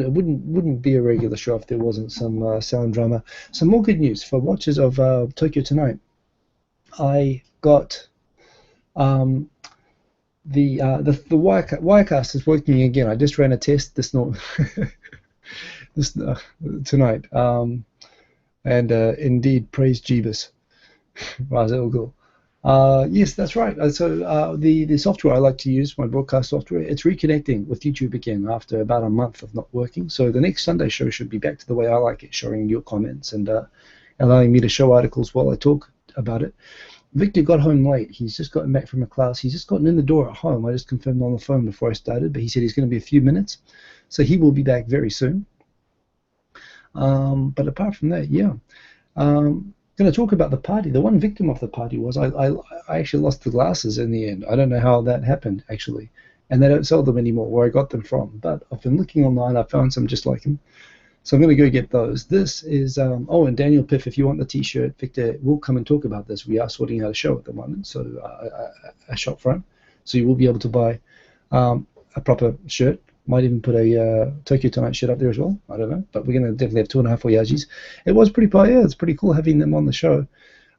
It wouldn't be a regular show if there wasn't some sound drama. Some more good news for watchers of Tokyo Tonight. I got the Wirecast is working again. I just ran a test this tonight, and indeed, praise Jeebus, Razel Gul. Yes, that's right. So the software I like to use, my broadcast software, it's reconnecting with YouTube again after about a month of not working. So the next Sunday show should be back to the way I like it, showing your comments and allowing me to show articles while I talk about it. Victor got home late. He's just gotten back from a class. He's just gotten in the door at home. I just confirmed on the phone before I started, but he said he's going to be a few minutes. So he will be back very soon. But apart from that, yeah. Going to talk about the party. The one victim of the party was I actually lost the glasses in the end. I don't know how that happened, actually. And they don't sell them anymore, where I got them from. But I've been looking online. I found some just like them. So I'm going to go get those. This is, and Daniel Piff, if you want the T-shirt, Victor will come and talk about this. We are sorting out a show at the moment, so a shop front. So you will be able to buy a proper shirt. Might even put a Tokyo Tonight shirt up there as well. I don't know. But we're going to definitely have 2.5 Oyajis. It was pretty, yeah, it's pretty cool having them on the show.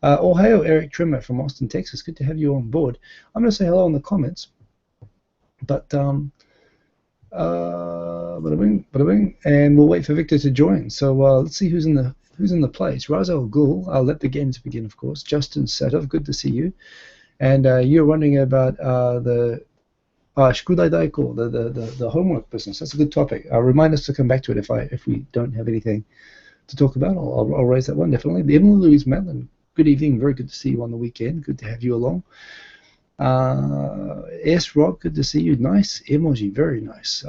Ohio, Eric Trimmer from Austin, Texas. Good to have you on board. I'm going to say hello in the comments. But, bada bing, and we'll wait for Victor to join. So let's see who's in the place. Razel Gul, I'll let the games begin, of course. Justin Sadov, good to see you. And you're wondering about the Shikudai Daiko, the homework business. That's a good topic. Remind us to come back to it if we don't have anything to talk about. I'll raise that one definitely. The Emily Louise Madeline, good evening. Very good to see you on the weekend. Good to have you along. S. Rock, good to see you. Nice emoji, very nice.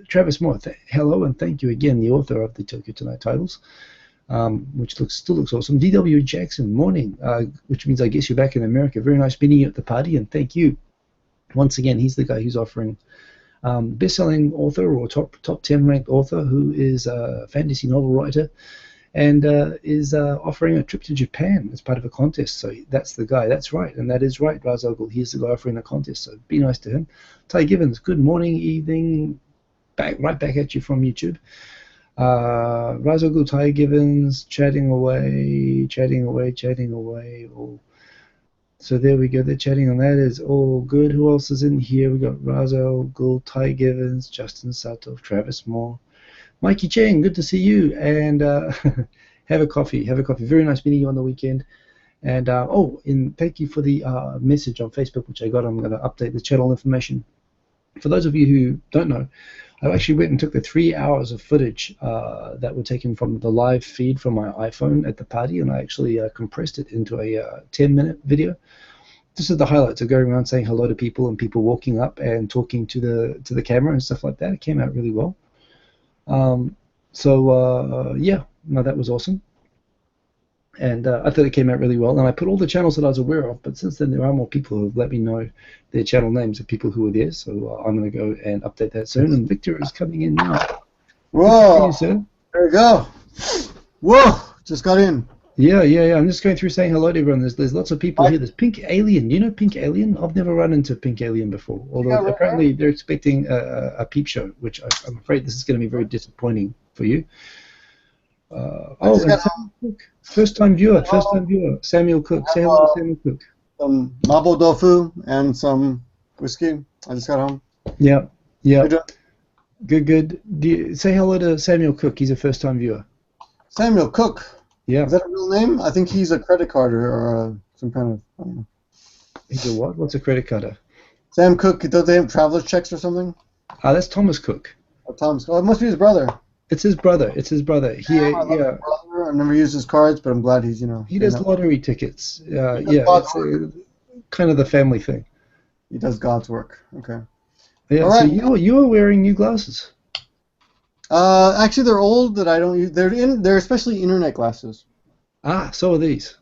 Travis Moore, hello and thank you again, the author of the Tokyo Tonight titles, which still looks awesome. D.W. Jackson, morning, which means I guess you're back in America. Very nice meeting you at the party, and thank you. Once again, he's the guy who's offering best-selling author or top 10 ranked author who is a fantasy novel writer and is offering a trip to Japan as part of a contest. So that's the guy. That's right, and that is right, Razogul. He's the guy offering the contest, so be nice to him. Ty Gibbons, good morning, evening, right back at you from YouTube. Razogul, Ty Gibbons, chatting away. Oh. So there we go, they're chatting on that. Is all good. Who else is in here? We got Razogul, Ty Gibbons, Justin Sato, Travis Moore. Mikey Cheng, good to see you, and have a coffee. Very nice meeting you on the weekend. And thank you for the message on Facebook, which I got. I'm going to update the channel information. For those of you who don't know, I actually went and took the 3 hours of footage that were taken from the live feed from my iPhone at the party, and I actually compressed it into a 10-minute video. This is the highlights of going around saying hello to people and people walking up and talking to the camera and stuff like that. It came out really well. Yeah, no, that was awesome. And I thought it came out really well. And I put all the channels that I was aware of, but since then there are more people who have let me know their channel names of people who were there. So I'm going to go and update that soon. And Victor is coming in now. Whoa! You, sir. There we go. Whoa! Just got in. Yeah. I'm just going through saying hello to everyone. There's lots of people here. There's Pink Alien. You know Pink Alien? I've never run into Pink Alien before. Although apparently they're expecting a peep show, which I'm afraid this is going to be very disappointing for you. First-time viewer. Samuel Cook. Say hello to Samuel Cook. Some mabo tofu and some whiskey. I just got home. Yeah. Good. Say hello to Samuel Cook. He's a first-time viewer. Samuel Cook. Yeah. Is that a real name? I think he's a credit card or some kind of, I don't know. He's a what? What's a credit card? Sam Cook, don't they have traveler's checks or something? That's Thomas Cook. Oh, Thomas. Oh, it must be his brother. It's his brother. His brother. I've never used his cards, but I'm glad he's, He does lottery tickets. It's kind of the family thing. He does God's work. Okay. Yeah. All right. So you're wearing new glasses. Actually, they're old that I don't use. They're especially internet glasses. Ah, so are these.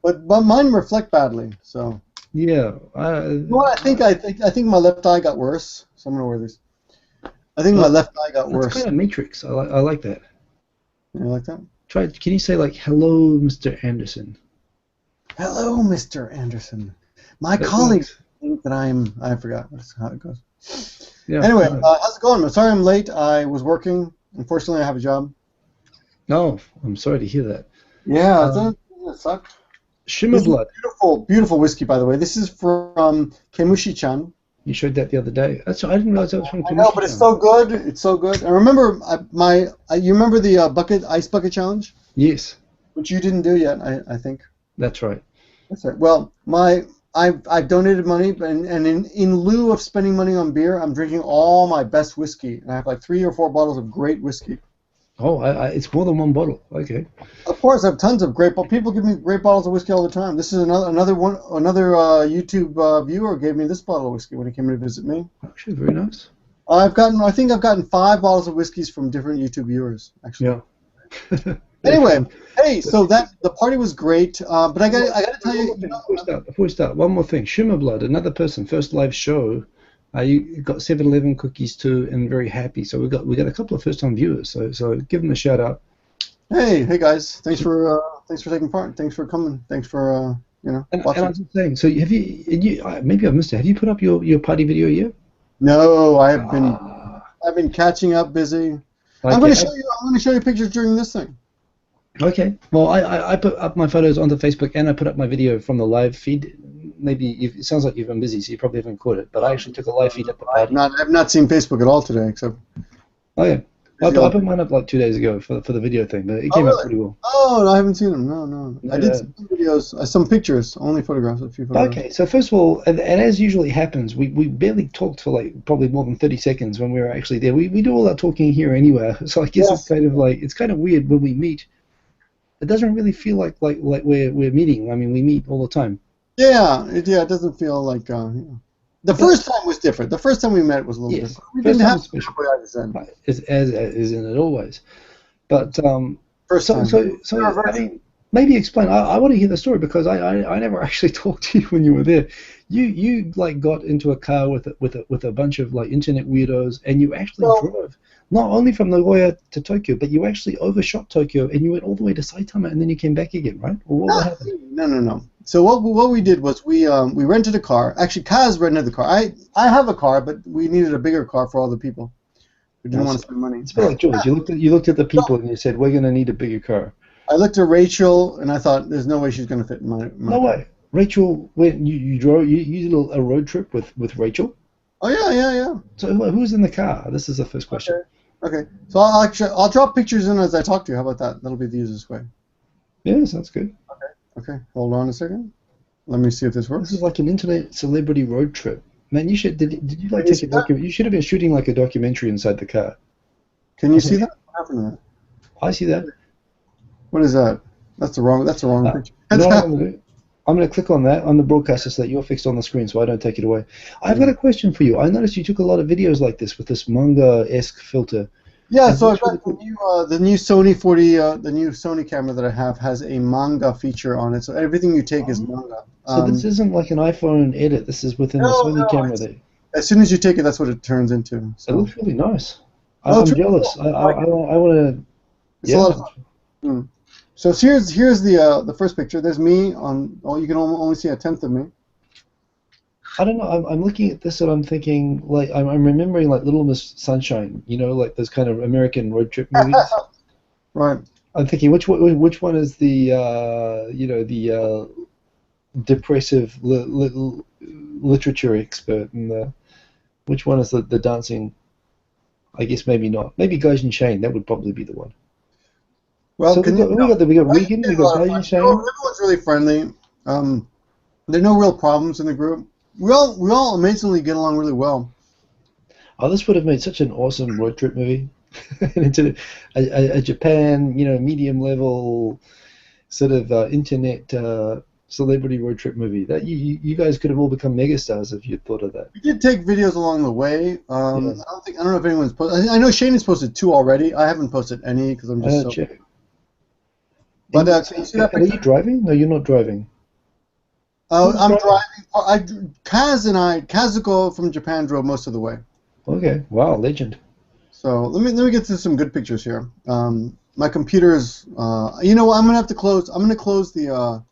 but mine reflect badly. So. Yeah. I think my left eye got worse. So I'm gonna wear these. I think my left eye got worse. It's kind of Matrix. I like that. You like that? Can you say like hello, Mr. Anderson? Hello, Mr. Anderson. My colleagues think that I forgot how it goes. Yeah. Anyway, how's it going? I'm sorry I'm late. I was working. Unfortunately, I have a job. No, I'm sorry to hear that. Yeah, that sucked. Shimmer Blood. Beautiful, beautiful whiskey, by the way. This is from Kemushi-chan. You showed that the other day. I didn't realize that was from Kemushi-chan. I know, but it's so good. It's so good. And remember, you remember the ice bucket challenge? Yes. Which you didn't do yet, I think. That's right. That's right. Well, I've donated money, and in lieu of spending money on beer, I'm drinking all my best whiskey, and I have like 3 or 4 bottles of great whiskey. Oh, it's more than one bottle. Okay. Of course, I have tons of great bottles. People give me great bottles of whiskey all the time. This is another YouTube viewer gave me this bottle of whiskey when he came to visit me. Actually, very nice. I think I've gotten 5 bottles of whiskeys from different YouTube viewers. Actually. Yeah. Anyway, hey, so the party was great, but I got to tell you. Before we start, one more thing. Shimmer Blood, another person, first live show. You got 7-Eleven cookies too, and very happy. So we got a couple of first-time viewers. So give them a shout out. Hey guys, thanks for taking part. Thanks for coming. Thanks for And I was just saying, so have you maybe I missed it. Have you put up your party video yet? No, I've been catching up, busy. Okay. I'm going to show you pictures during this thing. Okay. Well, I put up my photos onto Facebook, and I put up my video from the live feed. Maybe it sounds like you've been busy, so you probably haven't caught it. But I actually took a live feed at the party. I've not seen Facebook at all today, except. Oh yeah. I put mine up like 2 days ago for the video thing, but it came out pretty well. Oh, no, I haven't seen them. No. I did some videos, some pictures, only photographs, a few photographs. Okay, so first of all, and as usually happens, we barely talked for like probably more than 30 seconds when we were actually there. We do all that talking here anyway, so I guess it's kind of weird when we meet. It doesn't really feel like we're meeting. I mean, we meet all the time. Yeah, it doesn't feel like. The first time was different. The first time we met was a little different. We didn't have special as in it always. But first time. So I mean, maybe explain. I want to hear the story because I never actually talked to you when you were there. You like got into a car with a bunch of like internet weirdos, and you actually drove not only from Nagoya to Tokyo, but you actually overshot Tokyo, and you went all the way to Saitama, and then you came back again, right? Or what happened? No. So what we did was we rented a car. Actually, Kaz rented the car. I have a car, but we needed a bigger car for all the people. We didn't want to spend money. It's a bit like George. You looked at the people and you said, "We're going to need a bigger car." I looked at Rachel and I thought, "There's no way she's going to fit in my No car." way. Rachel, when you drove, you did a road trip with Rachel. Oh yeah. So who's in the car? This is the first question. Okay. So I'll drop pictures in as I talk to you. How about that? That'll be the easiest way. Yeah, sounds good. Okay. Hold on a second. Let me see if this works. This is like an internet celebrity road trip. Man, you should did you like take a document? You should have been shooting like a documentary inside the car. Can you see that? What happened to that? I see that. What is that? That's the wrong picture. I'm going to click on that on the broadcaster so that you're fixed on the screen so I don't take it away. I've got a question for you. I noticed you took a lot of videos like this with this manga-esque filter. Yeah, so I've got the new Sony 40, the new Sony camera that I have has a manga feature on it. So everything you take is manga. So this isn't like an iPhone edit. This is within the Sony camera there. As soon as you take it, that's what it turns into. So. It looks really nice. I'm jealous. Cool. I want to. It's a lot of fun. So here's the first picture. There's me on. Oh, you can only see a tenth of me. I don't know. I'm looking at this and I'm thinking like I'm remembering like Little Miss Sunshine. You know, like those kind of American road trip movies. Right. I'm thinking which one is the the depressive literature expert and which one is the dancing? I guess maybe not. Maybe Gaijin Shane. That would probably be the one. Well, so we got Regan, we got Gaijin Shane. Everyone's really friendly. There are no real problems in the group. We all amazingly get along really well. Oh, this would have made such an awesome road trip movie. Into a Japan, medium level sort of internet celebrity road trip movie. That you guys could have all become megastars if you'd thought of that. We did take videos along the way. I don't know if anyone's posted. I know Shane has posted 2 already. I haven't posted any because I'm just so. Check. But can you see that? Are you driving? No, you're not driving. I'm driving. Kazuko from Japan drove most of the way. Okay. Wow, legend. So let me get to some good pictures here. My computer is. You know what? I'm gonna have to close. I'm gonna close the.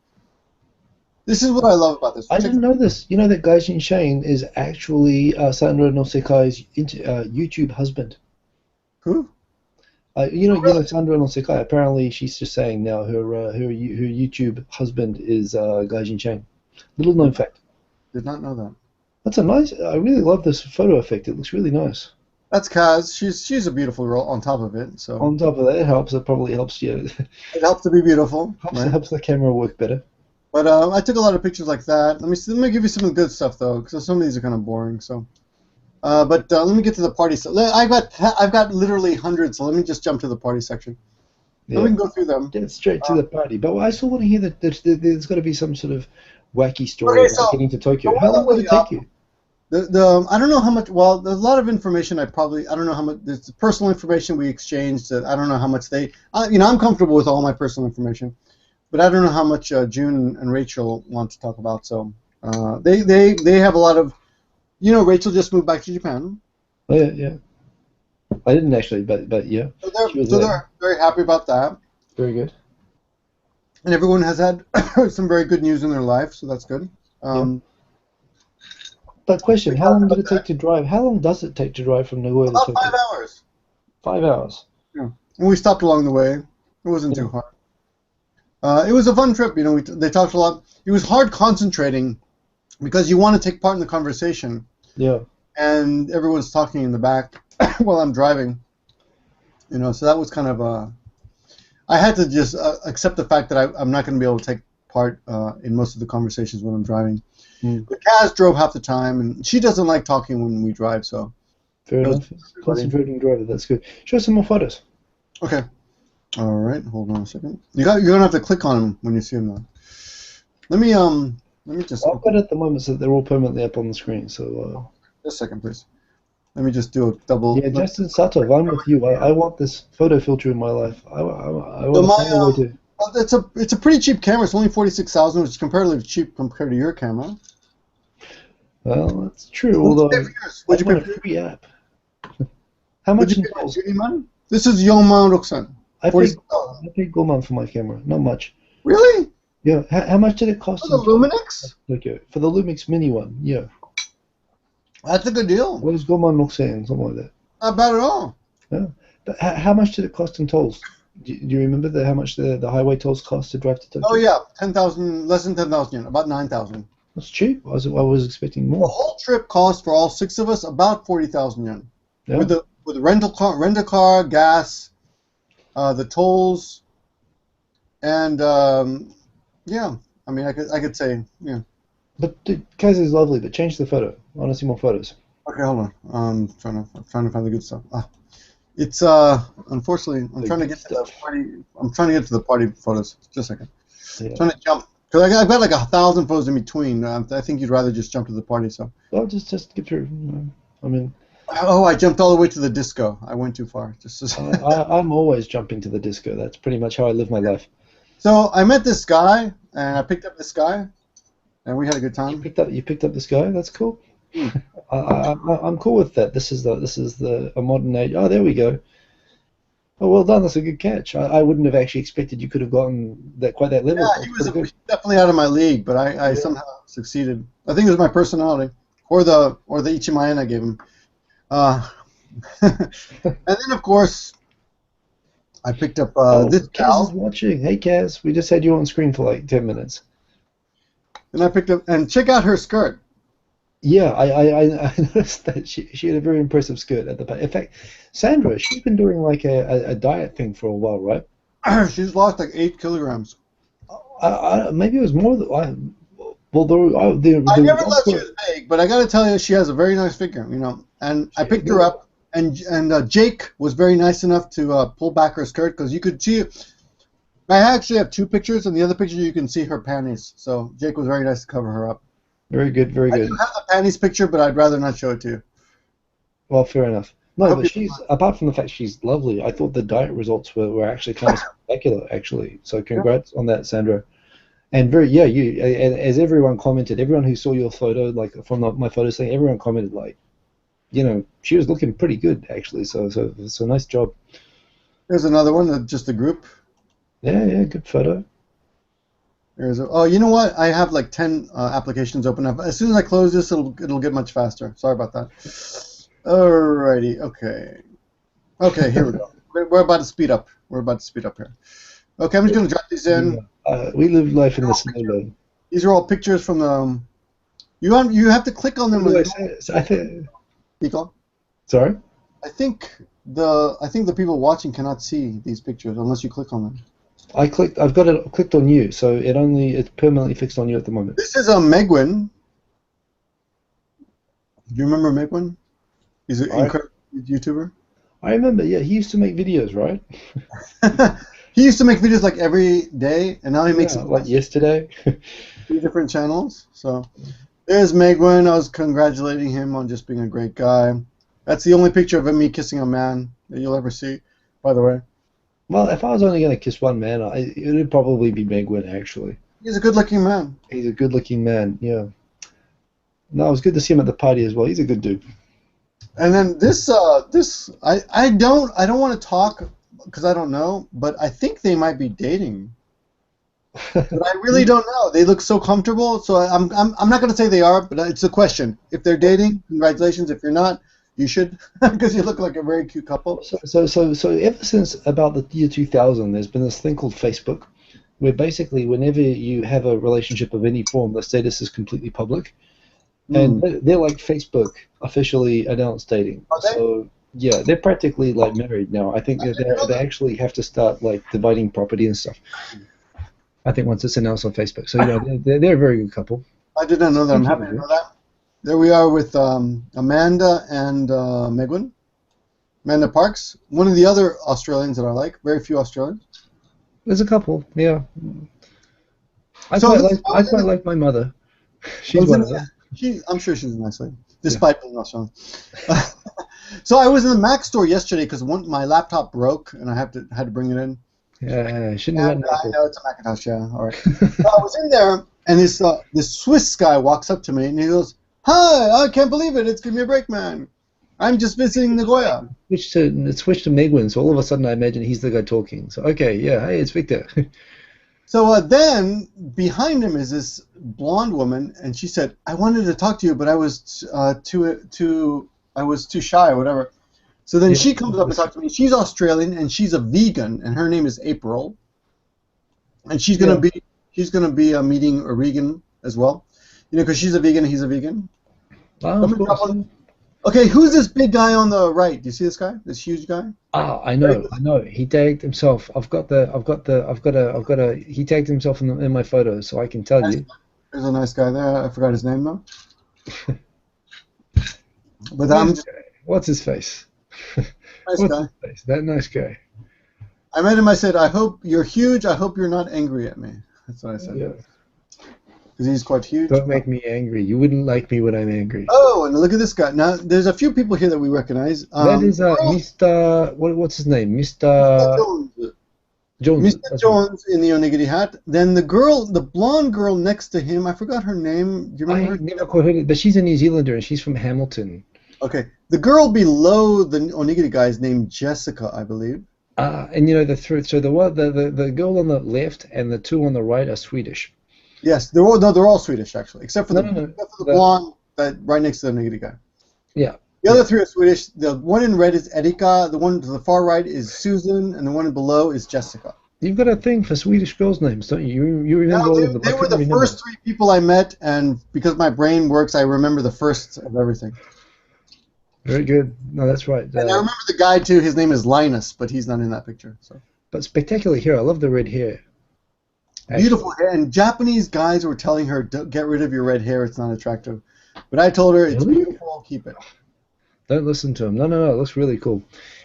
This is what I love about this. I didn't know this. You know that Gaijin Shane is actually Sandra no Sekai's YouTube husband. Who? You know Sandra no Sekai. Apparently, she's just saying now her YouTube husband is Gaijin Shane. Little known fact. Did not know that. That's a nice. I really love this photo effect. It looks really nice. That's Kaz. She's a beautiful girl. On top of it, so. On top of that, it helps. It probably helps you. It helps to be beautiful. Helps the camera work better. But I took a lot of pictures like that. Let me give you some good stuff though, because some of these are kind of boring. So, but let me get to the party. I've got literally hundreds. So let me just jump to the party section. Yeah. We can go through them. Get straight to the party. But I still want to hear that there's got to be some sort of wacky story about getting to Tokyo. How long will it take you? I don't know how much. Well, there's a lot of information. I don't know how much. There's personal information we exchanged. That I don't know how much they. I'm comfortable with all my personal information, but I don't know how much June and Rachel want to talk about. So they have a lot of. Rachel just moved back to Japan. Oh yeah. I didn't actually, but yeah. So they're very happy about that. Very good. And everyone has had some very good news in their life, so that's good. But question, how long did it take to drive? How long does it take to drive from Nagoya to Tokyo? About 5 hours. 5 hours. Yeah. And we stopped along the way. It wasn't too hard. It was a fun trip. They talked a lot. It was hard concentrating because you want to take part in the conversation. Yeah. And everyone's talking in the back while I'm driving. So that was kind of I had to just accept the fact that I'm not going to be able to take part in most of the conversations when I'm driving. But Kaz drove half the time, and she doesn't like talking when we drive, so. Fair enough. Concentrating driver, that's good. Show us some more photos. Okay. All right, hold on a second. You're gonna have to click on them when you see them, though. Let me just. I've got it at the moment so they're all permanently up on the screen. So. Just a second, please. Let me just do a double. Yeah, Justin Sato, I'm with you. I want this photo filter in my life. I want to find a way to. It's a pretty cheap camera. It's only 46,000, which is comparatively cheap compared to your camera. Well, that's true. Although I want a free app. How much in total? This is Yoman Roxan. I paid Goman for my camera. Not much. Really? Yeah. How much did it cost? For the Lumix? Okay. For the Lumix Mini one. Yeah. That's a good deal. What is Goman Roxan? Something like that. Not bad at all. Yeah. But how much did it cost in tolls? Do you remember how much the highway tolls cost to drive to Tokyo? Oh yeah, 10,000, less than 10,000 yen, about 9,000. That's cheap. I was expecting more. The whole trip cost for all 6 of us about 40,000 yen. Yeah. With the rent a car, gas, the tolls, and yeah. I mean, I could say yeah. But Kaz is lovely. But change the photo. I want to see more photos. Okay, hold on. I'm trying to find the good stuff. It's unfortunately I'm trying to get to the party. I'm trying to get to the party photos. Just a second. Yeah. Trying to jump because I've got like 1,000 photos in between. I think you'd rather just jump to the party. So. Well, just get through. I mean. Oh, I jumped all the way to the disco. I went too far. I'm always jumping to the disco. That's pretty much how I live my life. So I met this guy, and I picked up this guy, and we had a good time. You picked up this guy. That's cool. I'm cool with that. This is a modern age. Oh, there we go. Oh, well done. That's a good catch. I wouldn't have actually expected you could have gotten quite that level. Yeah, he was definitely out of my league, but I somehow succeeded. I think it was my personality, or the Ichimaen I gave him. And then of course, I picked up this gal. Kaz is watching. Hey Kaz, we just had you on screen for like 10 minutes. And I picked up and check out her skirt. Yeah, I noticed that she had a very impressive skirt at the back. In fact, Sandra, she's been doing like a diet thing for a while, right? She's lost like 8 kilograms. Maybe it was more than I never thought she was big, but I got to tell you, she has a very nice figure, And I picked her up, and Jake was very nice enough to pull back her skirt because you could see. I actually have 2 pictures, and the other picture you can see her panties. So Jake was very nice to cover her up. Very good, very good. I do have the panties picture, but I'd rather not show it to you. Well, fair enough. No, but apart from the fact she's lovely, I thought the diet results were actually kind of spectacular, actually. So congrats on that, Sandra. And as everyone commented, everyone who saw your photo, like from my photo thing, everyone commented like, she was looking pretty good, actually. So nice job. There's another one, just a group. Yeah, good photo. Oh, you know what? I have like 10 applications open up. As soon as I close this, it'll get much faster. Sorry about that. Alrighty. Okay. Okay. Here we go. We're about to speed up. We're about to speed up here. Okay. I'm just gonna drop these in. We live life in the slow lane. These are all pictures from the. You have to click on them. What do I say? I think. Sorry. I think the people watching cannot see these pictures unless you click on them. I've got it clicked on you, so it's permanently fixed on you at the moment. This is Megwin. Do you remember Megwin? He's an incredible YouTuber. I remember. Yeah, he used to make videos, right? He used to make videos like every day, and now he makes like yesterday. 3 different channels. So there's Megwin. I was congratulating him on just being a great guy. That's the only picture of me kissing a man that you'll ever see, by the way. Well, if I was only going to kiss one man, it would probably be Megwin, actually. He's a good-looking man. He's a good-looking man, yeah. No, it was good to see him at the party as well. He's a good dude. And then I don't want to talk because I don't know, but I think they might be dating. But I really don't know. They look so comfortable, so I'm not going to say they are, but it's a question. If they're dating, congratulations. If you're not, you should, because you look like a very cute couple. So ever since about the year 2000, there's been this thing called Facebook, where basically whenever you have a relationship of any form, the status is completely public. And they're like Facebook officially announced dating. Are they? So yeah, they're practically like married now. I think they actually have to start like dividing property and stuff. I think once it's announced on Facebook. So yeah, they're a very good couple. I didn't know that. I'm happy to know that. There we are with Amanda and Megwin. Amanda Parks, one of the other Australians that I like. Very few Australians. There's a couple, yeah. I quite like my mother. She's one of them. I'm sure she's a nice lady, despite being Australian. So I was in the Mac store yesterday because my laptop broke and I had to bring it in. Yeah, shouldn't have I know it's a Macintosh, yeah. All right. So I was in there and this Swiss guy walks up to me and he goes, "Hi, I can't believe it. It's Give Me a Break, man. I'm just visiting Nagoya." It switched to Megwin, so all of a sudden I imagine he's the guy talking. So okay, yeah, hey, it's Victor. So then behind him is this blonde woman, and she said, "I wanted to talk to you, but I was too shy or whatever." So then she comes up and talks to me. She's Australian and she's a vegan, and her name is April, and she's gonna be meeting a vegan as well, because she's a vegan and he's a vegan. Oh, of course. Okay, who's this big guy on the right? Do you see this guy? This huge guy? Ah, I know. He tagged himself. He tagged himself in my photos, so I can tell you. There's a nice guy there. I forgot his name though. But what's his face? Nice guy. His face? That nice guy. I met him. I said, "I hope you're huge. I hope you're not angry at me." That's what I said. Yeah. Because he's quite huge. Don't make me angry. You wouldn't like me when I'm angry. Oh, and look at this guy. Now, there's a few people here that we recognize. That is Mr. What's his name? Mr. Jones. Mr. Jones in the onigiri hat. Then the blonde girl next to him, I forgot her name. Do you remember her? Never quite heard it, but she's a New Zealander and she's from Hamilton. Okay. The girl below the onigiri guy is named Jessica, I believe. And the girl on the left and the two on the right are Swedish. Yes, they're all Swedish actually, except for the blonde right next to the onigiri guy. Yeah. The other 3 are Swedish. The one in red is Erika. The one to the far right is Susan, and the one below is Jessica. You've got a thing for Swedish girls' names, don't you? You remember all of them. They were the first 3 people I met, and because my brain works, I remember the first of everything. Very good. No, that's right. And I remember the guy too. His name is Linus, but he's not in that picture. So. But spectacular hair. I love the red hair. Beautiful hair. And Japanese guys were telling her, "Don't get rid of your red hair. It's not attractive." But I told her, "It's beautiful. Keep it." Don't listen to him. No. It looks really cool.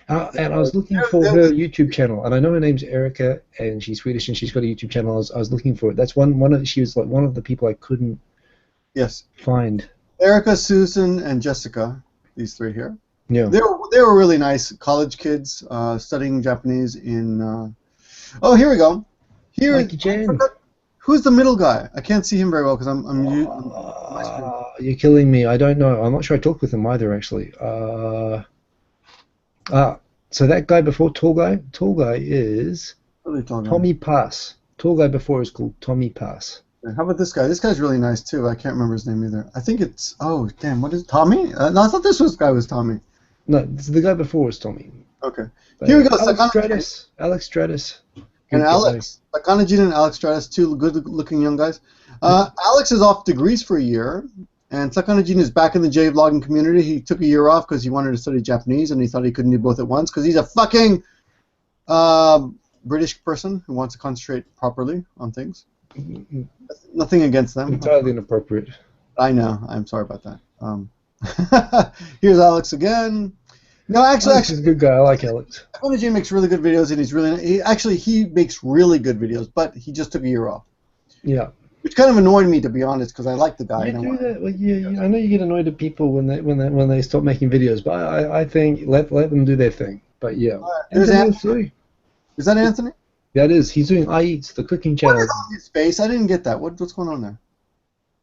And I was looking for her YouTube channel, and I know her name's Erica, and she's Swedish, and she's got a YouTube channel. I was looking for it. That's she was like one of the people I couldn't find. Erica, Susan, and Jessica. These 3 here. Yeah. They were really nice college kids studying Japanese in. Oh, here we go. Who's the middle guy? I can't see him very well because I'm you're killing me. I don't know. I'm not sure I talked with him either, actually. So that guy before, tall guy is Tommy Pass. tall guy before is called Tommy Pass. And how about this guy? This guy's really nice too. I can't remember his name either. I think it's what is it? Tommy? No, I thought this guy was Tommy. No, the guy before was Tommy. Okay. Here we go. Alex Stratus. And Alex. Sakanajin and Alex Stratus, two good-looking young guys. Alex is off to Greece for a year, and Sakanajin is back in the J-vlogging community. He took a year off because he wanted to study Japanese, and he thought he couldn't do both at once because he's a fucking British person who wants to concentrate properly on things. Nothing against them. Entirely inappropriate. I know. I'm sorry about that. Here's Alex again. No, actually, he's a good guy. I like Alex. Sakanajin makes really good videos, and he makes really good videos, but he just took a year off. Yeah. Which kind of annoyed me, to be honest, because I like the guy. You do that. Well, I know you get annoyed at people when they stop making videos, but I think let them do their thing. But yeah. There's Anthony. Is that Anthony? Yeah, it is. He's doing I Eats, the cooking channel. What is on his face? I didn't get that. What's going on there?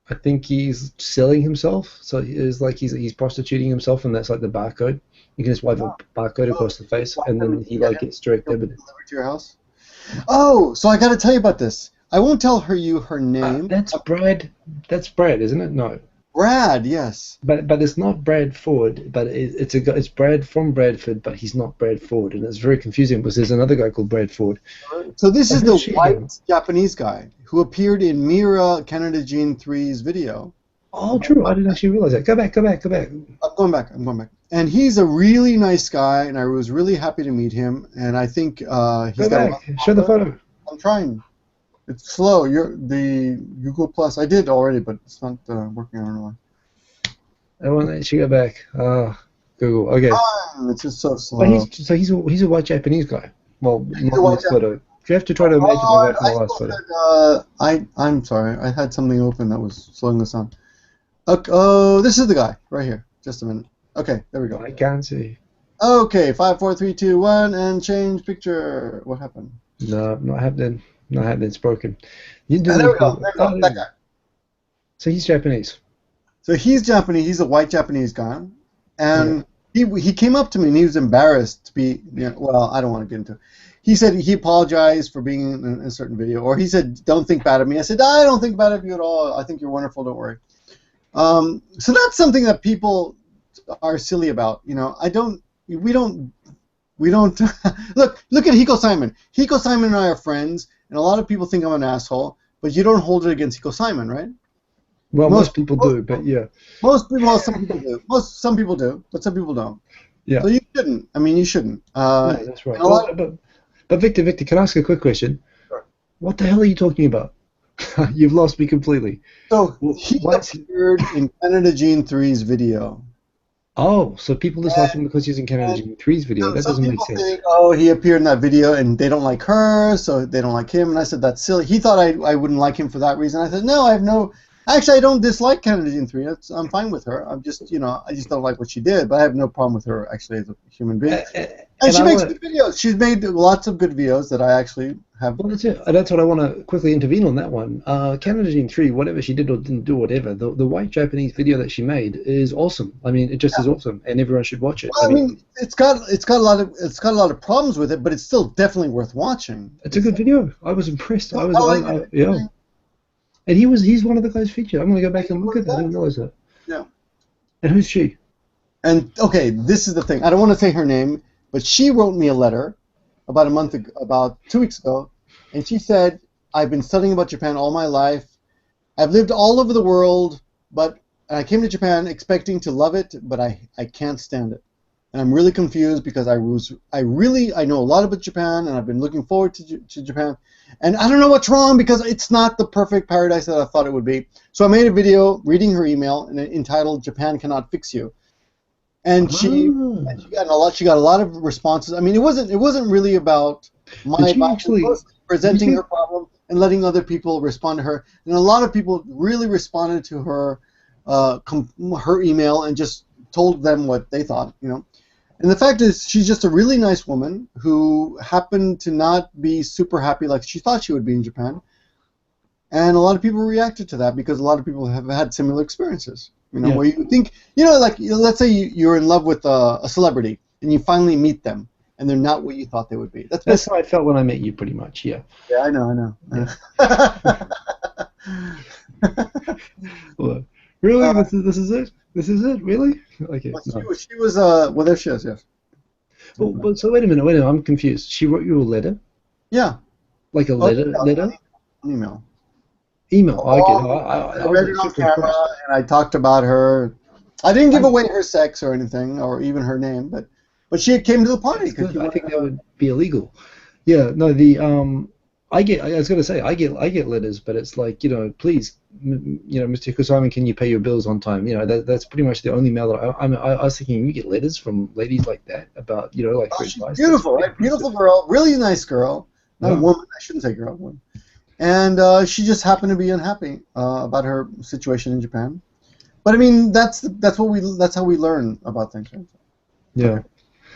I think he's selling himself. So it's like he's prostituting himself, and that's like the barcode. You can just wipe a barcode across the face, and then he gets direct debit. Delivered to your house. Oh, so I got to tell you about this. I won't tell her name. That's Brad. That's Brad, isn't it? No. Brad, yes. But it's not Brad Ford. But it's Brad from Bradford, but he's not Brad Ford, and it's very confusing because there's another guy called Brad Ford. So this is the white Japanese guy who appeared in Mira Canada Gene 3's video. Oh, true. I didn't actually realize that. Go back. I'm going back. And he's a really nice guy, and I was really happy to meet him. And I think he's Go back. Show the photo. I'm trying. It's slow. The Google Plus. I did already, but it's not working. I don't know why. I want to let you go back. Google. Okay. It's just so slow. But he's a white Japanese guy. Well, not in this photo. You have to try to imagine the guy from the last photo. I'm sorry. I had something open that was slowing this down. Okay, oh, this is the guy right here. Just a minute. Okay, there we go. I can't see. Okay, 5, 4, 3, 2, 1, and change picture. What happened? No, not happening. Not happening. It's broken. There we go. That guy. So he's Japanese. So he's Japanese. He's a white Japanese guy, and he came up to me and he was embarrassed to be. Well, I don't want to get into it. He said he apologized for being in a certain video, or he said, "Don't think bad of me." I said, "I don't think bad of you at all. I think you're wonderful. Don't worry." So that's something that people are silly about. We don't look at Hikosaemon. Hikosaemon and I are friends, and a lot of people think I'm an asshole, but you don't hold it against Hikosaemon, right? Well, most people do, but yeah. Some people do. Some people do, but some people don't. Yeah. So you shouldn't. I mean, you shouldn't. No, that's right. But Victor, can I ask a quick question? Sure. What the hell are you talking about? You've lost me completely. So he appeared in Canada Gene 3's video. Oh, so people just like him because he's in Canada Gene 3's video. That doesn't make sense. Think, he appeared in that video and they don't like her, so they don't like him. And I said, that's silly. He thought I wouldn't like him for that reason. I said, no, actually, I don't dislike Canada Gene 3. I'm fine with her. I'm just, I just don't like what she did. But I have no problem with her, actually, as a human being. And she makes good videos. She's made lots of good videos that I actually have. Well, that's it. That's what I want to quickly intervene on that one. Canada Gene 3, whatever she did or didn't do, whatever, the white Japanese video that she made is awesome. I mean, it just is awesome, and everyone should watch it. Well, I mean, it's got a lot of problems with it, but it's still definitely worth watching. It's a good video. I was impressed. Yeah. And he's one of the guys featured. I'm going to go back and look at that. I didn't realize that. Yeah. And who's she? And okay, this is the thing. I don't want to say her name, but she wrote me a letter about 2 weeks ago, and she said, "I've been studying about Japan all my life. I've lived all over the world, but I came to Japan expecting to love it, but I can't stand it. And I'm really confused because I know a lot about Japan, and I've been looking forward to Japan, and I don't know what's wrong because it's not the perfect paradise that I thought it would be." So I made a video reading her email and entitled "Japan Cannot Fix You." And she got a lot of responses. I mean, it wasn't really about my presenting her problem and letting other people respond to her. And a lot of people really responded to her her email and just told them what they thought, And the fact is, she's just a really nice woman who happened to not be super happy like she thought she would be in Japan. And a lot of people reacted to that because a lot of people have had similar experiences. Where you think, like, let's say you're in love with a celebrity and you finally meet them and they're not what you thought they would be. That's how I felt when I met you, pretty much. Yeah. Yeah, I know. Well, really? This is it? This is it? Really? Okay. Well, No. she was well, there she is. Yes. Well, so wait a minute. I'm confused. She wrote you a letter? Yeah. Like a letter? An email. Email. Oh, Okay. I read it on camera, and I talked about her. I didn't give away her sex or anything, or even her name, but she came to the party. I think that would be illegal. Yeah. No. I was going to say I get letters, but it's like, please, Mr. Hikosaemon, can you pay your bills on time? That's pretty much the only mail that I was thinking. You get letters from ladies like that about like for advice. Beautiful, right? Beautiful girl, really nice girl. Not a woman. I shouldn't say girl. Woman. And she just happened to be unhappy about her situation in Japan. But I mean, that's how we learn about things. Right? Yeah. Okay.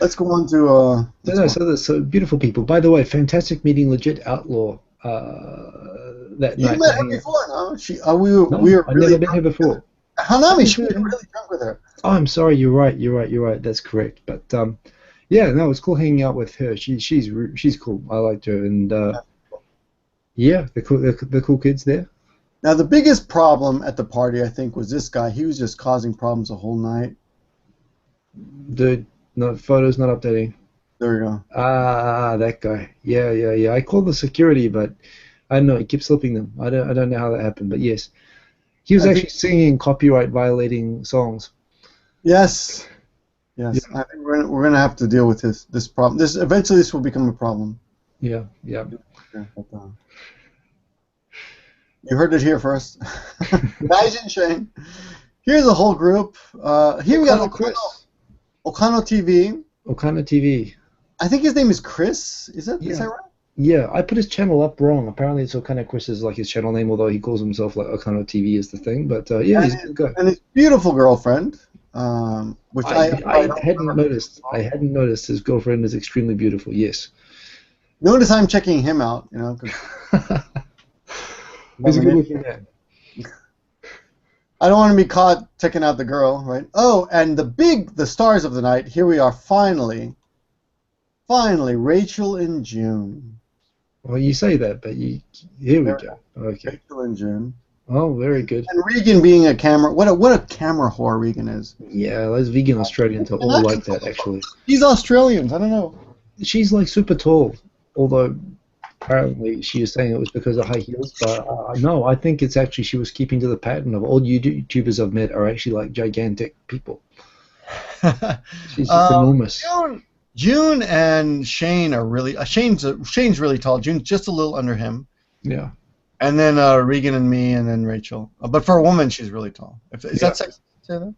Let's go on to. So beautiful people. By the way, fantastic meeting Legit Outlaw that night. You met her before, no? I've never met her before. Hanami, she was really drunk with her. Oh, I'm sorry. You're right. That's correct. But yeah, no, it was cool hanging out with her. She's cool. I liked her, and yeah, the cool kids there. Now, the biggest problem at the party, I think, was this guy. He was just causing problems the whole night. Dude, no photos not updating. There we go. Ah, that guy. Yeah. I called the security, but I don't know. He keeps slipping them. I don't know how that happened, but yes, he was actually singing copyright violating songs. Yes. Yeah. I think we're gonna have to deal with this problem. Eventually this will become a problem. Yeah. You heard it here first. Guys and Shane. Here's a whole group. Here we got Chris. Okano TV. Okano TV. I think his name is Chris. Is that right? Yeah, I put his channel up wrong. Apparently, it's Okano Chris is like his channel name, although he calls himself like Okano TV is the thing. But yeah, he's a good guy. And his beautiful girlfriend, which I hadn't noticed. I hadn't noticed his girlfriend is extremely beautiful. Yes. Notice I'm checking him out. He's a good looking man. I don't want to be caught checking out the girl, right? Oh, and the stars of the night. Here we are, finally, Rachel and June. Well, you say that, but here we go. Okay. Rachel and June. Oh, very good. And Regan being a camera. What a camera whore Regan is. Yeah, those vegan Australians are all like that, actually. These Australians, I don't know. She's like super tall, although apparently she is saying it was because of high heels, but no, I think it's actually she was keeping to the pattern of all YouTubers I've met are actually like gigantic people. She's just enormous. June and Shane are really Shane's really tall. June's just a little under him. Yeah. And then Regan and me, and then Rachel. But for a woman, she's really tall. Is that sexy to say that?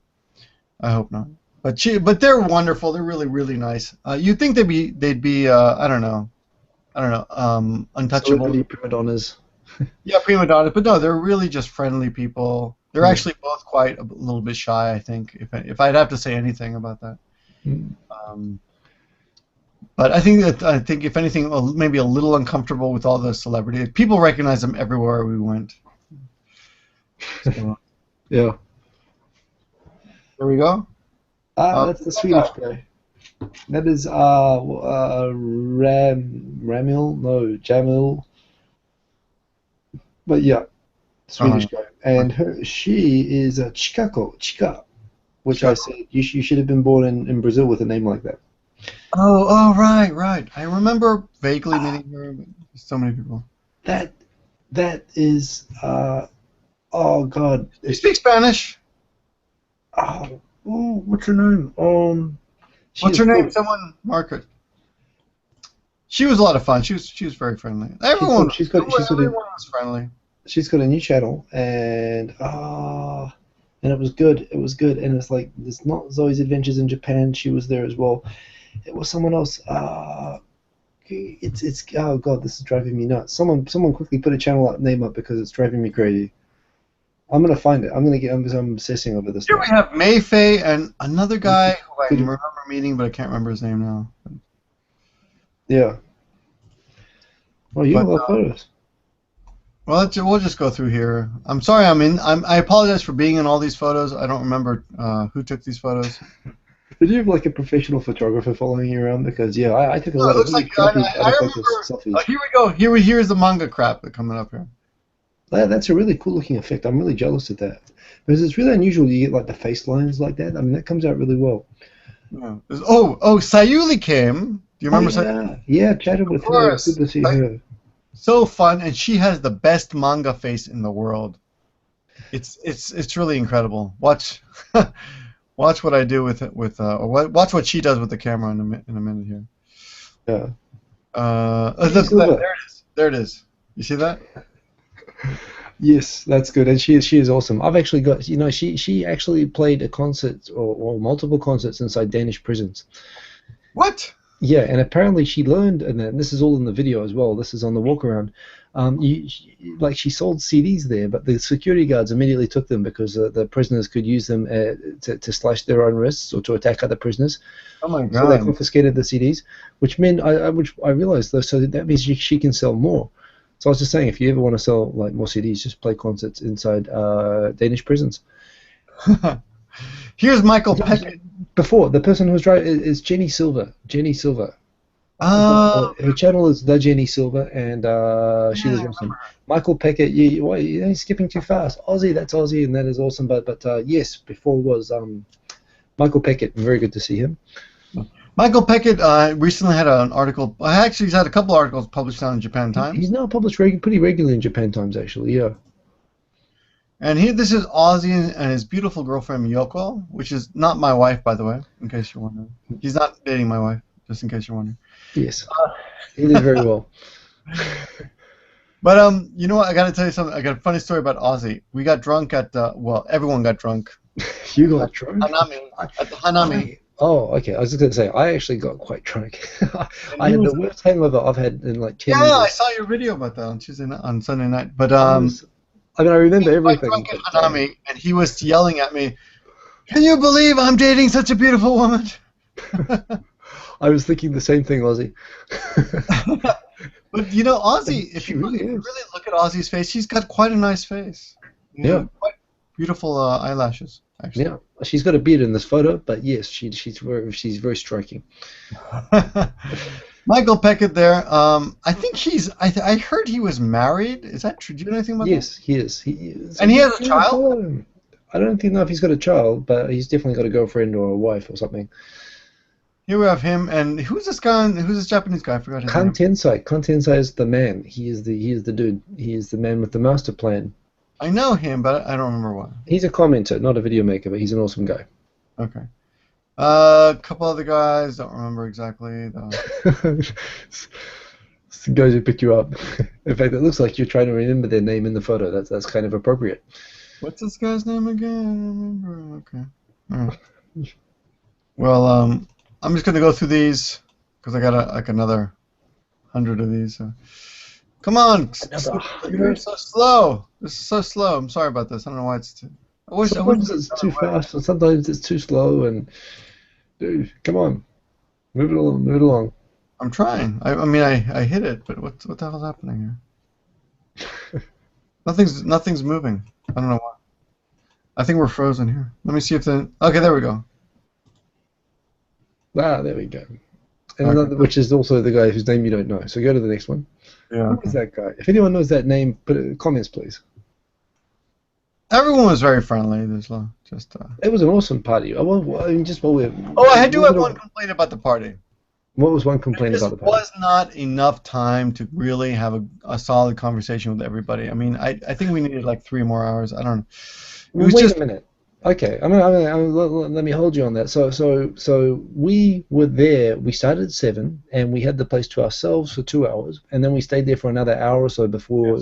I hope not. But they're wonderful. They're really, really nice. You'd think they'd be I don't know, untouchable. Celebrity prima donnas. Yeah, prima donnas. But no, they're really just friendly people. They're actually both quite a little bit shy, I think, if I'd have to say anything about that. But I think if anything, maybe a little uncomfortable with all the celebrity. People recognize them everywhere we went. So, yeah. There we go. That's the Swedish guy. That is Jamil. But yeah, Swedish guy. And she is Chika, which I said you should have been born in Brazil with a name like that. Oh, right. I remember vaguely meeting her. But so many people. That is oh God. You speak Spanish? Oh, what's her name? What's her name? Someone mark it. She was a lot of fun. She was very friendly. Everyone was friendly. She's got a new channel, and it was good. It was good, and it's not Zoe's Adventures in Japan. She was there as well. It was someone else. It's oh God, this is driving me nuts. Someone quickly put a channel name up because it's driving me crazy. I'm gonna find it. I'm obsessing over this. Here we have Mayfei and another guy who I remember meeting, but I can't remember his name now. Yeah. Well, you have a lot of photos. Well, we'll just go through here. I'm sorry. I apologize for being in all these photos. I don't remember who took these photos. Did you have like a professional photographer following you around? Because yeah, I took a No, lot it of looks really like crappy I remember. selfies. Here we go. Here's the manga crap coming up here. That's a really cool looking effect. I'm really jealous of that because it's really unusual. You get like the face lines like that. I mean, that comes out really well. Yeah. Sayuli came. Do you remember Sayuli? Yeah, chatted with her. It's good to see her. So fun, and she has the best manga face in the world. It's really incredible. Watch what I do with watch what she does with the camera in a minute here. Yeah. There it is. You see that? Yes, that's good, and she is awesome. I've actually got, she actually played a concert or multiple concerts inside Danish prisons. What? Yeah, and apparently she learned, and this is all in the video as well. This is on the walk around. She sold CDs there, but the security guards immediately took them because the prisoners could use them to slash their own wrists or to attack other prisoners. Oh my God! So they confiscated the CDs, which meant which I realized though. So that means she can sell more. So I was just saying, if you ever want to sell like more CDs, just play concerts inside Danish prisons. Here's Michael Peck. Before, the person who was driving is Jenny Silver. Jenny Silver. Her channel is The Jenny Silver, and she was awesome. Michael Peckett, you're skipping too fast. Aussie, that's Aussie, and that is awesome. But yes, before was Michael Peckett. Very good to see him. Michael Peckett recently had an article. Actually, he's had a couple articles published on Japan Times. He's now published pretty regularly in Japan Times, actually. Yeah. And this is Ozzy and his beautiful girlfriend Miyoko, which is not my wife, by the way, in case you're wondering. He's not dating my wife, just in case you're wondering. Yes, he did very well. But you know what? I got to tell you something. I got a funny story about Ozzy. We got drunk at everyone got drunk. You got drunk? At the Hanami. Oh, okay. I was just going to say, I actually got quite drunk. I had the worst hangover I've had in like 10 years. Yeah, I saw your video about that on Sunday night. But I remember everything. Drunk at Hanami, and he was yelling at me, "Can you believe I'm dating such a beautiful woman?" I was thinking the same thing, Ozzy. But Ozzy, if you really look at Ozzy's face, he's got quite a nice face. Quite beautiful eyelashes, actually. Yeah, she's got a beard in this photo, but yes, she's very striking. Michael Peckett there. I think I heard he was married. Is that true? Do you know anything about that? Yes, he is. And he has a child? I don't know if he's got a child, but he's definitely got a girlfriend or a wife or something. Here we have him, and who's this guy? Who's this Japanese guy? I forgot his name. Tensai is the man. He is the dude. He is the man with the master plan. I know him, but I don't remember what. He's a commenter, not a video maker, but he's an awesome guy. Okay. A couple other guys, don't remember exactly. Some guys who pick you up. In fact, it looks like you're trying to remember their name in the photo. That's kind of appropriate. What's this guy's name again? I don't remember. Okay. All right. Well, I'm just gonna go through these because I got like another 100 of these. So. Come on! You're so slow. This is so slow. I'm sorry about this. I don't know why it's too. Sometimes it's too fast, and sometimes it's too slow. And dude, come on, move it along. I'm trying. I mean, I hit it, but what the hell's happening here? Nothing's moving. I don't know why. I think we're frozen here. Let me see if okay, there we go. Ah, there we go. And another, which is also the guy whose name you don't know. So go to the next one. Yeah. Who is that guy? If anyone knows that name, put it in the comments, please. Everyone was very friendly. There's just. It was an awesome party. I do have one complaint about the party. What was one complaint about the party? There was not enough time to really have a solid conversation with everybody. I mean, I think we needed like 3 more hours. I don't know. Wait a minute. Okay, let me hold you on that. So we were there. We started at 7, and we had the place to ourselves for 2 hours, and then we stayed there for another hour or so before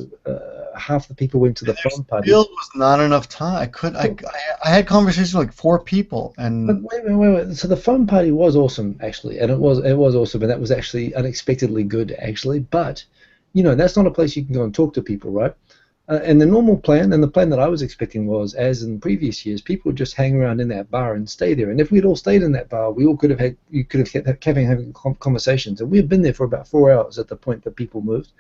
half the people went to the fun party. Still was not enough time. I had conversations with like 4 people, and. But wait. So the fun party was awesome, actually, and it was awesome, and that was actually unexpectedly good, actually. But that's not a place you can go and talk to people, right? And the normal plan, and the plan that I was expecting was, as in previous years, people would just hang around in that bar and stay there. And if we'd all stayed in that bar, you could have kept having conversations. And we had been there for about 4 hours at the point that people moved.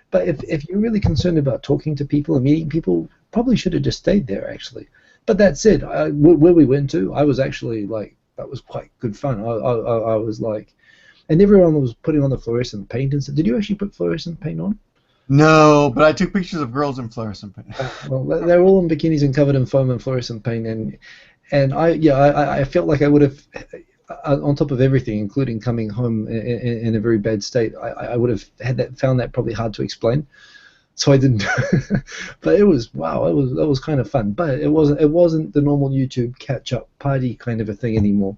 But if you're really concerned about talking to people and meeting people, probably should have just stayed there, actually. But that said, where we went to, I was actually like that was quite good fun. I was like, and everyone was putting on the fluorescent paint and stuff. Did you actually put fluorescent paint on? No, but I took pictures of girls in fluorescent paint. Well, they were all in bikinis and covered in foam and fluorescent paint, and I felt like I would have, on top of everything, including coming home in a very bad state, I would have found that probably hard to explain. So I didn't. But it was wow. That was kind of fun. But it wasn't the normal YouTube catch up party kind of a thing anymore,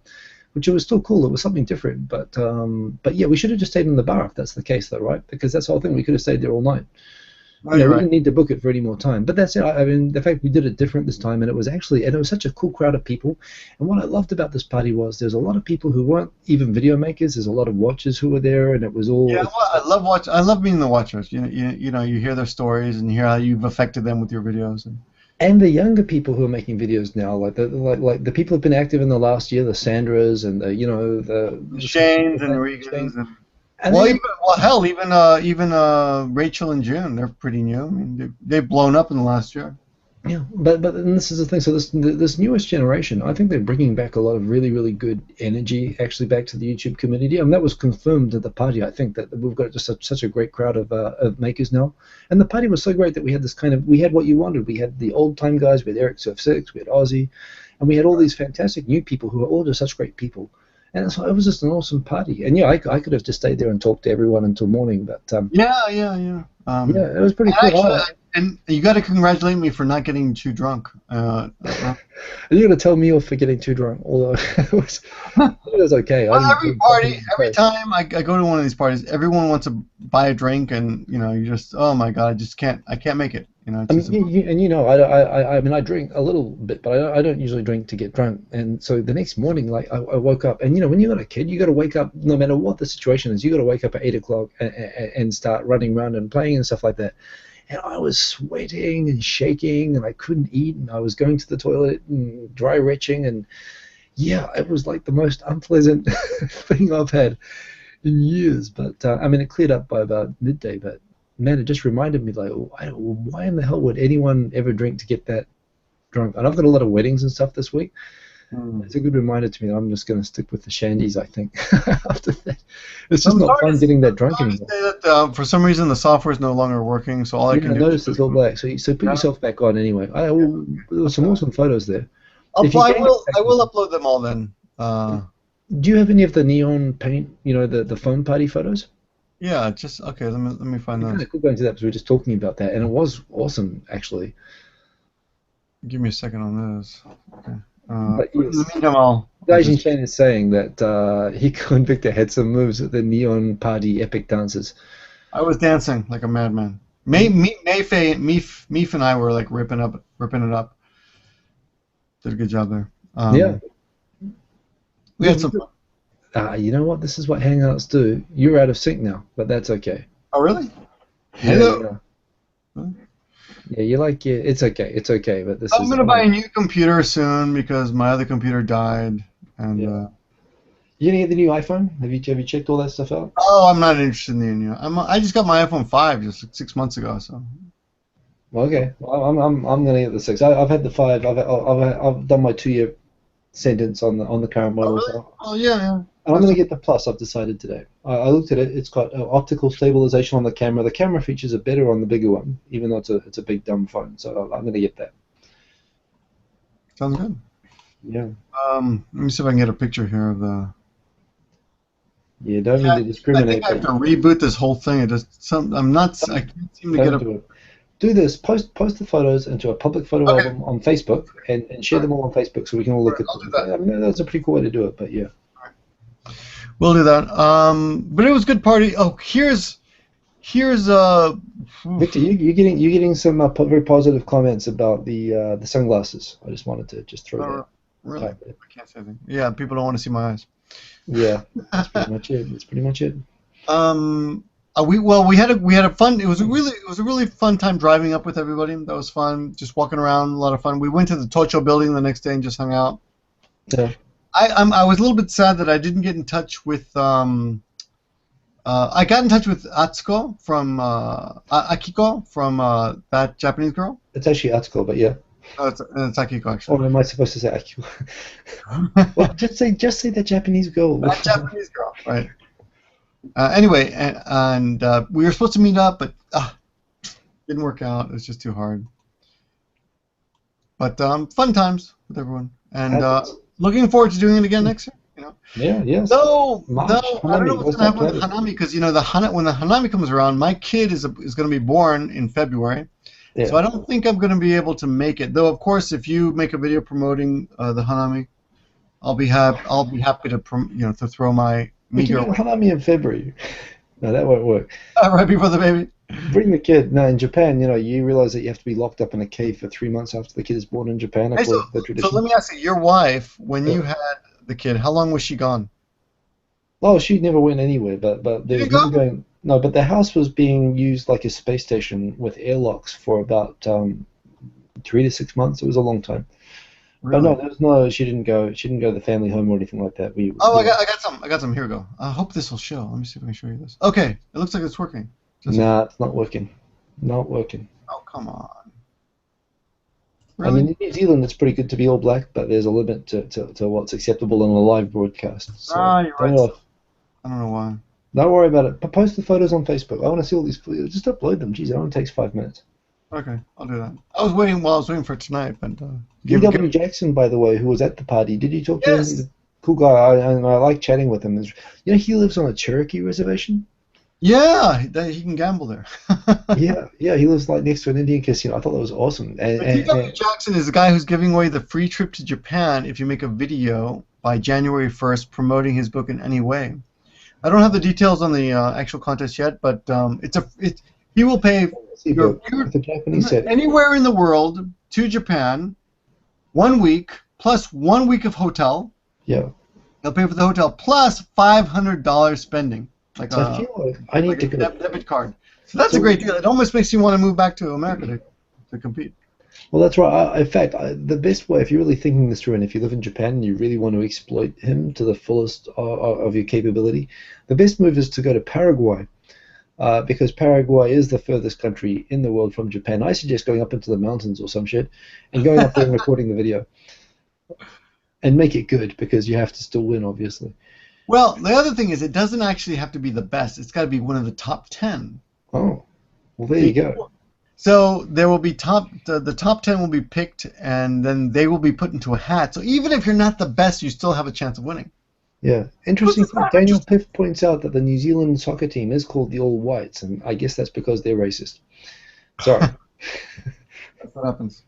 which it was still cool. It was something different. But yeah, we should have just stayed in the bar if that's the case, though, right? Because that's the whole thing. We could have stayed there all night. Oh, We didn't need to book it for any more time. But that's it. I mean, the fact we did it different this time, and it was such a cool crowd of people. And what I loved about this party was there's a lot of people who weren't even video makers. There's a lot of watchers who were there, and it was all. Yeah, well, I love being the watchers. You know, you hear their stories and you hear how you've affected them with your videos. And the younger people who are making videos now, like the people who've been active in the last year, the Sandras and the Shanes and the Regans and even Rachel and June, they're pretty new. I mean, they've blown up in the last year. Yeah, but and this is the thing. So this newest generation, I think they're bringing back a lot of really, really good energy actually back to the YouTube community. And that was confirmed at the party. I think that we've got just such a great crowd of makers now. And the party was so great that we had we had what you wanted. We had the old time guys, we had Eric Surf 6, we had Ozzy, and we had all these fantastic new people who are all just such great people. And so it was just an awesome party. And yeah, I could have just stayed there and talked to everyone until morning. But yeah, it was pretty cool. Actually, and you got to congratulate me for not getting too drunk. You're going to tell me off for getting too drunk, although it was okay. Well, every time I go to one of these parties, everyone wants to buy a drink, and you just, oh my God, I can't make it. I mean, I drink a little bit, but I don't usually drink to get drunk. And so the next morning, like I woke up, and when you got a kid, you got to wake up no matter what the situation is. You got to wake up at 8 o'clock and start running around and playing and stuff like that. And I was sweating and shaking, and I couldn't eat, and I was going to the toilet and dry retching, and yeah, it was like the most unpleasant thing I've had in years. But I mean, it cleared up by about midday. But man, it just reminded me, like, why in the hell would anyone ever drink to get that drunk? And I've got a lot of weddings and stuff this week. It's a good reminder to me that I'm just going to stick with the shandies, I think. After that, it's just not fun getting that drunk anymore. Say that, for some reason, the software is no longer working, so all I can do notice it's all black. So put yourself back on anyway. There were some awesome photos there. I will upload them all then. Do you have any of the neon paint, the phone party photos? Yeah, just okay. Let me find those. Kind of cool going to that because we were just talking about that, and it was awesome actually. Give me a second on this. Okay. But yes, in the meantime, Gaijin Chan is saying that Hiko and Victor had some moves at the neon party epic dances. I was dancing like a madman. Meef and I were like ripping it up. Did a good job there. Yeah. We had some fun. You know what? This is what Hangouts do. You're out of sync now, but that's okay. Oh, really? Hello. Yeah, it's okay, but I'm gonna buy a new computer soon because my other computer died, and you gonna get the new iPhone? Have you checked all that stuff out? Oh, I'm not interested in the new. I just got my iPhone 5 just 6 months ago, so. Well, okay, well, I'm gonna get the 6. I've had the 5. I've done my 2-year sentence on the current model. Oh, really? Oh yeah. And I'm going to get the Plus, I've decided today. I looked at it, it's got optical stabilization on the camera. The camera features are better on the bigger one, even though it's a big dumb phone. So I'm going to get that. Sounds good. Yeah. Let me see if I can get a picture here of the... Yeah, don't mean to discriminate. I think I have to reboot this whole thing. I can't seem to get a... Do this, post the photos into a public photo album on Facebook and share them all on Facebook so we can all look at them. I mean, that's a pretty cool way to do it, but yeah. We'll do that. But it was a good party. Oh, here's Victor, you're getting some very positive comments about the sunglasses. I just wanted to throw that. Really? I can't say anything. Yeah, people don't want to see my eyes. Yeah, that's pretty much it. That's pretty much it. We had a fun. It was a really fun time driving up with everybody. That was fun. Just walking around, a lot of fun. We went to the Tocho building the next day and just hung out. Yeah. I was a little bit sad that I didn't get in touch with I got in touch with Akiko from that Japanese girl. It's actually Atsuko, but yeah. Oh, it's Akiko, Or actually. am I supposed to say Akiko? Well, just say the Japanese girl. That Japanese girl, right? Anyway, and we were supposed to meet up, but didn't work out. It was just too hard. But fun times with everyone, and looking forward to doing it again next year. You know. Yeah, yes. Though March, I don't know Hanami, what's going to happen with the Hanami, because you know when the Hanami comes around, my kid is going to be born in February. Yeah. So I don't think I'm going to be able to make it. Though of course, if you make a video promoting the Hanami, I'll be happy to to throw my We can meager do Hanami in February. No, that won't work. right before the baby. Bring the kid. No, in Japan, you realize that you have to be locked up in a cave for 3 months after the kid is born in Japan, Hey, according to the tradition. so let me ask you, your wife, when you had the kid, how long was she gone? Oh, she never went anywhere, but there's didn't no go? going. No, but the house was being used like a space station with airlocks for about 3 to 6 months. It was a long time. Really? But no, there was no. She didn't go. She didn't go to the family home or anything like that. I got some. Here we go. I hope this will show. Let me see if I can show you this. Okay, it looks like it's working. Nah, it's not working. Not working. Oh, come on. I Really? mean, in New Zealand, it's pretty good to be all black, but there's a limit to what's acceptable in a live broadcast. So You're right. don't I don't know why. Don't worry about it. But post the photos on Facebook. I want to see all these. Just upload them. Jeez, it only takes 5 minutes. Okay, I'll do that. I was waiting for tonight, but D.W. Jackson, by the way, who was at the party, did you talk to him? Yes. He's a cool guy, and I like chatting with him. He lives on a Cherokee reservation. Yeah, he can gamble there. yeah, he lives like next to an Indian casino. I thought that was awesome. D.W. Jackson is the guy who's giving away the free trip to Japan if you make a video by January 1st promoting his book in any way. I don't have the details on the actual contest yet, but he will pay anywhere in the world to Japan 1 week plus 1 week of hotel. Yeah. They'll pay for the hotel plus $500 spending. I feel like I need to go. Debit card. So that's a great deal. It almost makes you want to move back to America to compete. Well, that's right. In fact, the best way, if you're really thinking this through, and if you live in Japan and you really want to exploit him to the fullest of your capability, the best move is to go to Paraguay, because Paraguay is the furthest country in the world from Japan. I suggest going up into the mountains or some shit and going up there and recording the video. And make it good, because you have to still win, obviously. Well, the other thing is, it doesn't actually have to be the best. It's got to be one of the top 10. Oh, well, there you go. So there will be the top 10 will be picked, and then they will be put into a hat. So even if you're not the best, you still have a chance of winning. Yeah, interesting. Daniel Piff points out that the New Zealand soccer team is called the All Whites, and I guess that's because they're racist. Sorry. That's what happens.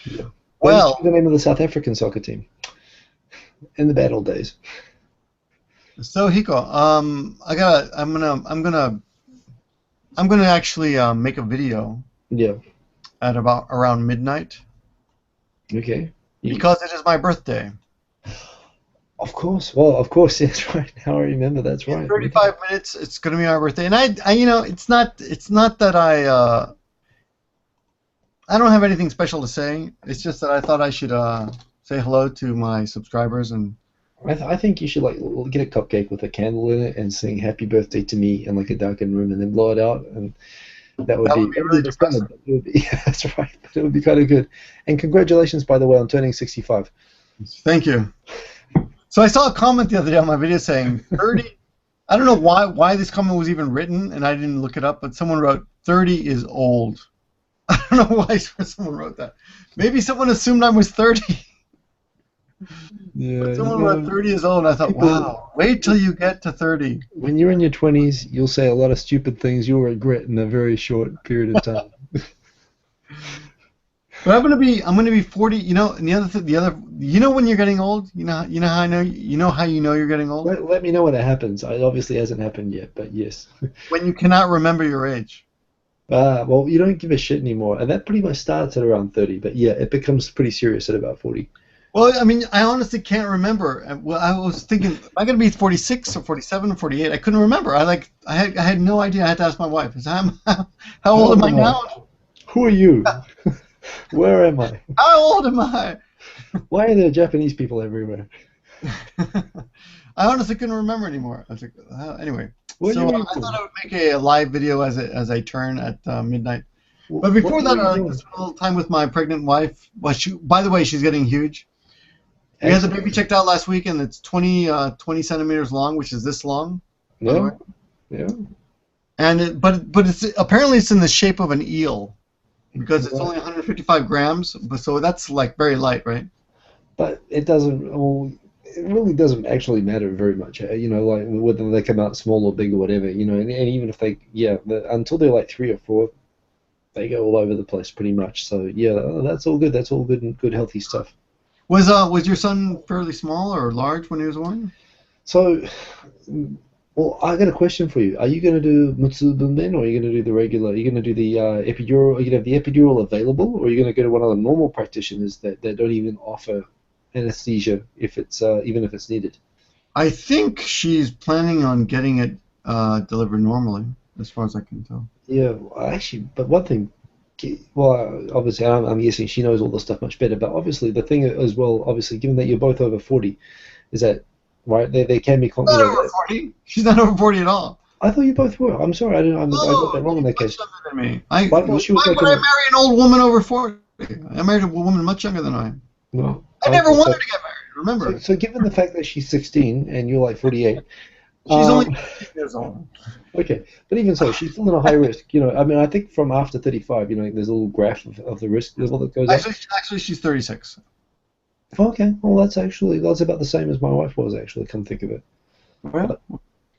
Yeah. Well, what's the name of the South African soccer team in the bad old days? So Hiko, I'm gonna actually make a video. Yeah. At around midnight. Okay. Because it is my birthday. Of course. Well, of course, that's right. Now I remember. That's right. In 35 minutes, it's gonna be my birthday, and I it's not that I don't have anything special to say. It's just that I thought I should say hello to my subscribers and. I think you should get a cupcake with a candle in it and sing "Happy Birthday" to me in like a darkened room, and then blow it out, and that would be really depressing. Yeah, that's right. But it would be kind of good. And congratulations, by the way, on turning 65. Thank you. So I saw a comment the other day on my video saying 30. I don't know why this comment was even written, and I didn't look it up, but someone wrote 30 is old. I don't know why someone wrote that. Maybe someone assumed I was 30. Yeah, but someone wrote 30 is old, and I thought, wow, wait till you get to 30. When you're in your 20s, you'll say a lot of stupid things you'll regret in a very short period of time. But I'm gonna be 40. You know, and you know when you're getting old. You know how I know. You know how you know you're getting old. Let me know when it happens. It obviously hasn't happened yet, but yes. When you cannot remember your age. Well, you don't give a shit anymore, and that pretty much starts at around 30. But yeah, it becomes pretty serious at about 40. Well, I mean, I honestly can't remember. Well, I was thinking, am I going to be 46 or 47 or 48? I couldn't remember. I had no idea. I had to ask my wife. How old am I now? Who are you? Where am I? How old am I? Why are there Japanese people everywhere? I honestly couldn't remember anymore. I was like, anyway. So I thought I would make a live video as I turn at midnight. But before that, What I spent a little time with my pregnant wife. Well, by the way, she's getting huge. We had the baby checked out last week, and it's 20 centimeters long, which is this long. Yeah, yeah. And but it's apparently it's in the shape of an eel, because it's only 155 grams. So that's like very light, right? But it doesn't. Well, it really doesn't actually matter very much. You know, like whether they come out small or big or whatever. You know, and even if they, until they're like 3 or 4, they go all over the place pretty much. So yeah, that's all good. That's all good and good healthy stuff. Was your son fairly small or large when he was born? So, well, I got a question for you. Are you going to do Mutsubunmen, or are you going to do the regular? Are you going to do the epidural? Are you going to have the epidural available, or are you going to go to one of the normal practitioners that don't even offer anesthesia if it's even if it's needed? I think she's planning on getting it delivered normally, as far as I can tell. Yeah, actually, but one thing. Well, obviously, I'm guessing she knows all this stuff much better. But obviously, the thing as well, obviously, given that you're both over 40, is that right? They can be. Not over 40. She's not over 40 at all. I thought you both were. I'm sorry, I got that wrong in that case. Much younger than me. Why would I marry an old woman over 40? I married a woman much younger than I am. No, I never wanted to get married. Remember? So given the fact that she's 16 and you're like 48. She's only 15 years old. Okay, but even so, she's still in a high risk. You know, I mean, I think from after 35, you know, there's a little graph of the risk level that goes up. Actually, she's 36. Okay, well, that's about the same as my wife was, actually, come think of it. Well,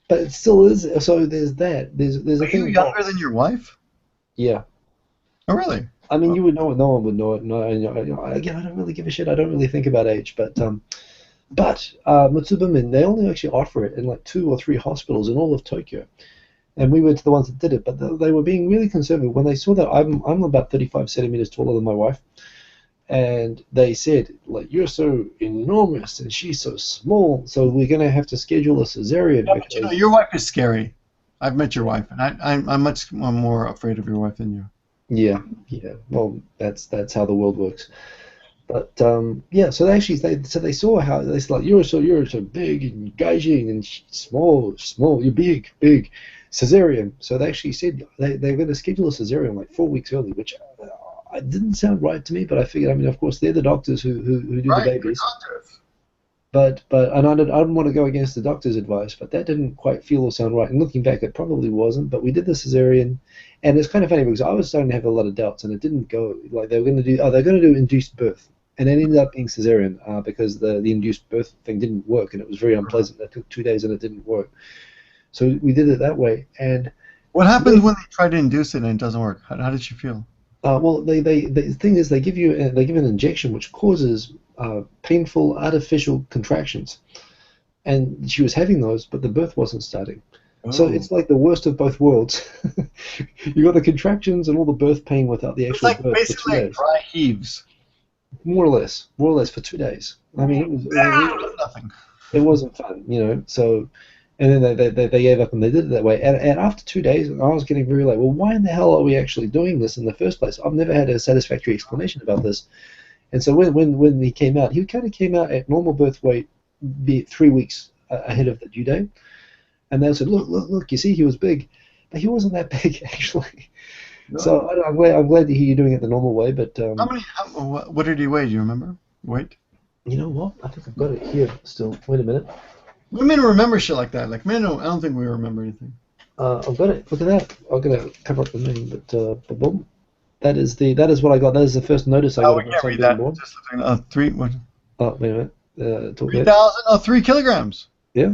but it still is. So there's that. There's a thing. Are you younger than your wife? Yeah. Oh, really? I mean, you would know it. No one would know it. No, again, I don't really give a shit. I don't really think about age, but Mutsubumin, they only actually offer it in like 2 or 3 hospitals in all of Tokyo, and we were to the ones that did it. But they were being really conservative when they saw that I'm about 35 centimeters taller than my wife, and they said, like, you're so enormous and she's so small, so we're gonna have to schedule a cesarean. Yeah, but you know, your wife is scary. I've met your wife, and I'm much more afraid of your wife than you. Yeah. Well, that's how the world works. But yeah, so they saw how they said, like, you're so big and engaging and small, you're big, cesarean. So they actually said they're going to schedule a cesarean like 4 weeks early, which didn't sound right to me. But I figured, I mean, of course, they're the doctors who do the babies. But and I didn't want to go against the doctor's advice, but that didn't quite feel or sound right. And looking back, it probably wasn't. But we did the cesarean, and it's kind of funny because I was starting to have a lot of doubts, and it didn't go like they were going to do. Oh, they're going to do induced birth. And it ended up being cesarean because the induced birth thing didn't work, and it was very unpleasant. It took 2 days, and it didn't work. So we did it that way. And what happens when they try to induce it and it doesn't work? How did she feel? Well, the thing is, they give an injection which causes painful artificial contractions, and she was having those, but the birth wasn't starting. Oh. So it's like the worst of both worlds. You got the contractions and all the birth pain without the actual birth. It's like basically like dry heaves. More or less for 2 days. I mean, it was nothing. It wasn't fun, you know. So, and then they gave up and they did it that way. And after 2 days, I was getting very like, well, why in the hell are we actually doing this in the first place? I've never had a satisfactory explanation about this. And so when he came out, he kind of came out at normal birth weight, be 3 weeks ahead of the due date. And they said, look, you see, he was big, but he wasn't that big actually. No. So I'm glad to hear you doing it the normal way, but what did he weigh? Do you remember? Wait. You know what? I think I've got it here still. Wait a minute. Women remember shit like that. Like men, I don't think we remember anything. I've got it. Look at that. I'm gonna cover up the name, but boom. That is what I got. That is the first notice I got. We can't read that. Just looking, 3. What? Oh, wait a minute. 3,000. 3 kilograms. Yeah.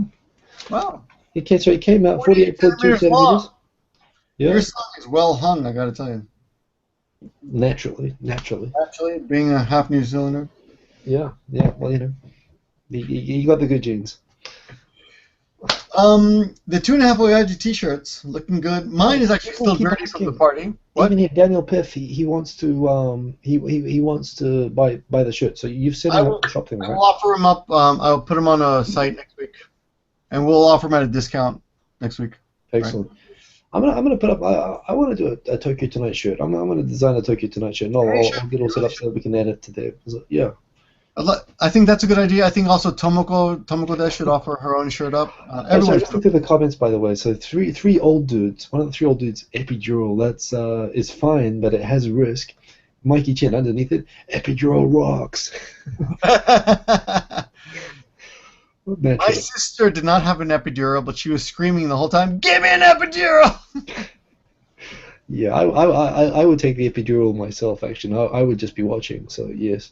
Wow. He came out 48.2 centimeters. Yeah. Your son is well hung, I gotta tell you. Naturally, being a half New Zealander. Yeah. Well, you know, you got the good genes. The 2.5 Oyajis t-shirts looking good. Mine is actually still dirty from the party. What? Even here, Daniel Piff, he wants to he wants to buy the shirt. So you've set him up the shop thing, right? I'll offer him up. I'll put him on a site next week, and we'll offer him at a discount next week. Excellent. Right. I'm gonna put up. I want to do a Tokyo Tonight shirt. I'm gonna design a Tokyo Tonight shirt. No, I'll get all set up so that we can add it to there. Yeah. I think that's a good idea. I think also Tomoko Des should offer her own shirt up. Everyone. Let's look at the comments, by the way. So three old dudes. One of the three old dudes, epidural. That's is fine, but it has a risk. Mikey Chen underneath it. Epidural rocks. My sister did not have an epidural, but she was screaming the whole time, "Give me an epidural!" Yeah, I would take the epidural myself. Actually, I would just be watching. So yes.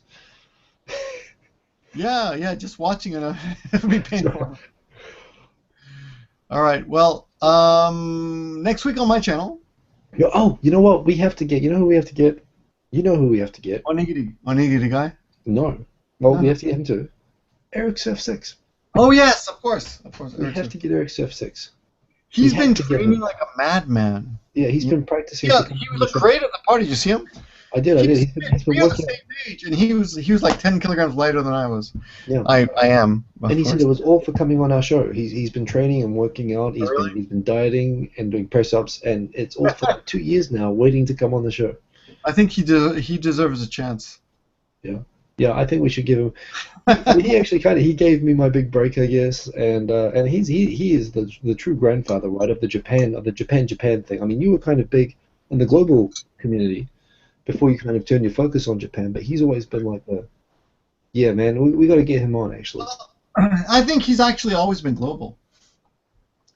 Yeah, just watching it would be painful. All right, well, next week on my channel. Oh, you know what? We have to get. You know who we have to get? You know who we have to get? Onigiri guy? No. Well, we have to get him too. Eric Surf 6. Oh yes, of course. We have to get Eric Surf 6. He's been training like a madman. Yeah, he's been practicing. Yeah, he looked great at the party. Did you see him? I did. He's been on the same page, and he was like 10 kilograms lighter than I was. Yeah, I am. And he said it was all for coming on our show. He's been training and working out. He's been dieting and doing press ups, and it's all for like 2 years now, waiting to come on the show. I think he deserves a chance. Yeah, I think we should give him. I mean, he actually he gave me my big break, I guess, and he is the true grandfather, right, of the Japan thing. I mean, you were kind of big in the global community before you kind of turned your focus on Japan, but he's always been like yeah, man, we got to get him on actually. I think he's actually always been global,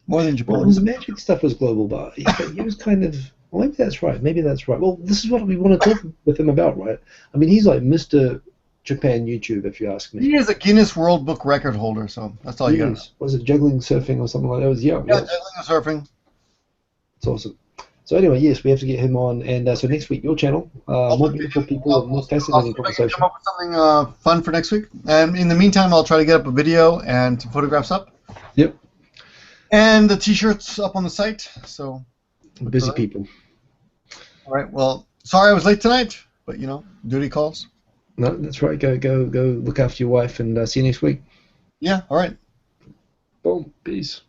more than Japan. Well, the magic stuff was global, but he was kind of. Well, maybe that's right. Well, this is what we want to talk with him about, right? I mean, he's like Mr. Japan YouTube, if you ask me. He is a Guinness World Book record holder, so that's all you got. Was it juggling surfing or something like that? Yeah, juggling and surfing. It's awesome. So anyway, yes, we have to get him on, and so next week, your channel, more beautiful people, more fascinating conversation. Come up with something fun for next week, and in the meantime, I'll try to get up a video and some photographs up. Yep. And the T-shirts up on the site. So. Busy people. All right. Well, sorry I was late tonight, but duty calls. No, that's right. Go look after your wife, and see you next week. Yeah. All right. Boom. Peace.